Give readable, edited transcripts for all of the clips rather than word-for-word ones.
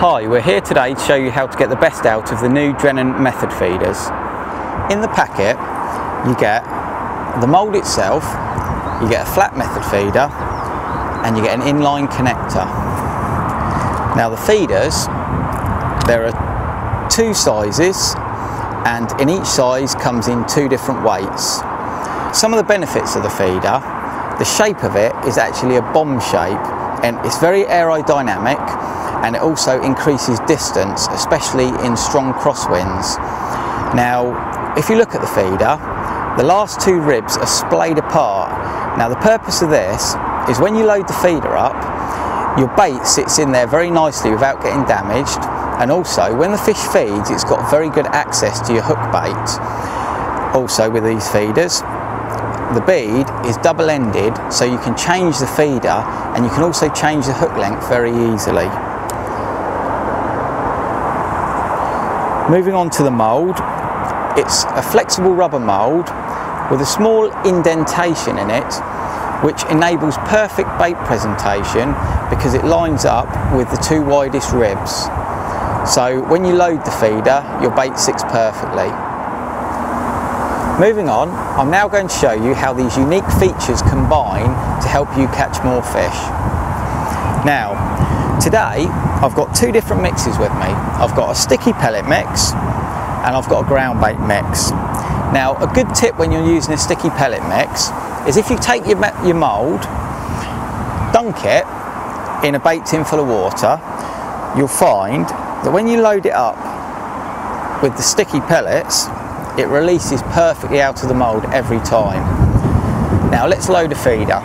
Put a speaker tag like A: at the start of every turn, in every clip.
A: Hi, we're here today to show you how to get the best out of the new DRENNAN method feeders. In the packet you get the mould itself, you get a flat method feeder and you get an inline connector. Now the feeders, there are two sizes and in each size comes in two different weights. Some of the benefits of the feeder, the shape of it is actually a bomb shape and it's very aerodynamic, and it also increases distance, especially in strong crosswinds. Now if you look at the feeder, the last two ribs are splayed apart. Now the purpose of this is when you load the feeder up, your bait sits in there very nicely without getting damaged, and also when the fish feeds it's got very good access to your hook bait. Also with these feeders, the bead is double-ended, so you can change the feeder and you can also change the hook length very easily. Moving on to the mould, it's a flexible rubber mould with a small indentation in it which enables perfect bait presentation because it lines up with the two widest ribs. So when you load the feeder, your bait sits perfectly. Moving on, I'm now going to show you how these unique features combine to help you catch more fish. Now, today I've got two different mixes with me. I've got a sticky pellet mix and I've got a ground bait mix. Now a good tip when you're using a sticky pellet mix is if you take your mould, dunk it in a bait tin full of water, you'll find that when you load it up with the sticky pellets, it releases perfectly out of the mould every time. Now let's load a feeder.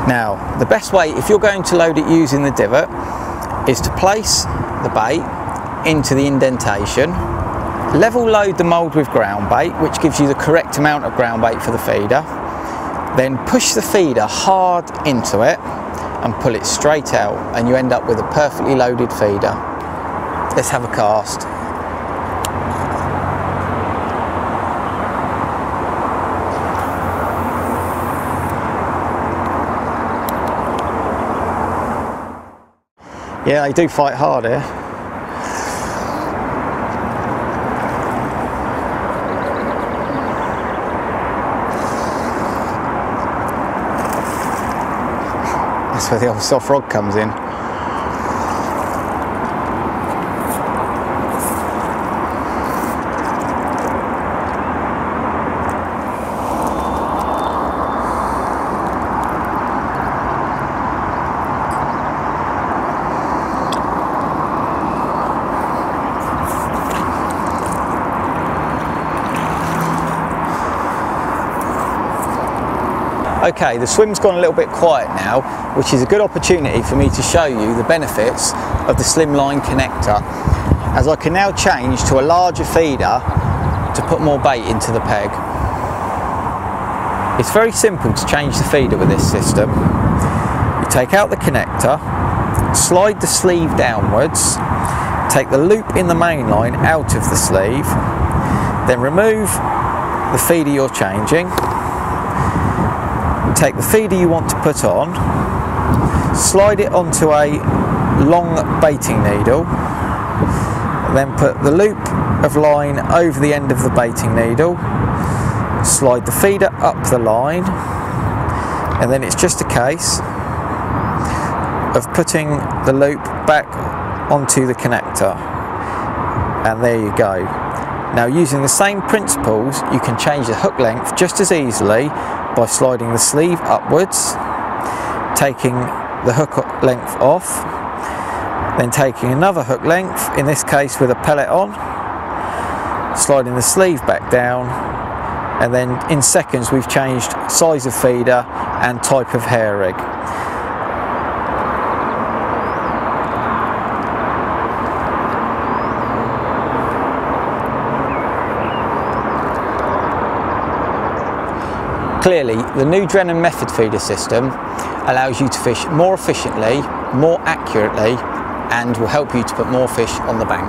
A: Now, the best way, if you're going to load it using the divot, is to place the bait into the indentation, level load the mould with ground bait, which gives you the correct amount of ground bait for the feeder, then push the feeder hard into it and pull it straight out, and you end up with a perfectly loaded feeder. Let's have a cast. Yeah, they do fight hard here. That's where the old soft rod comes in. Okay, the swim's gone a little bit quiet now, which is a good opportunity for me to show you the benefits of the slimline connector, as I can now change to a larger feeder to put more bait into the peg. It's very simple to change the feeder with this system. You take out the connector, slide the sleeve downwards, take the loop in the main line out of the sleeve, then remove the feeder you're changing. Take the feeder you want to put on, slide it onto a long baiting needle, then put the loop of line over the end of the baiting needle, slide the feeder up the line, and then it's just a case of putting the loop back onto the connector, and there you go. Now using the same principles, you can change the hook length just as easily by sliding the sleeve upwards, taking the hook length off, then taking another hook length, in this case with a pellet on, sliding the sleeve back down, and then in seconds we've changed size of feeder and type of hair rig. Clearly, the new DRENNAN method feeder system allows you to fish more efficiently, more accurately, and will help you to put more fish on the bank.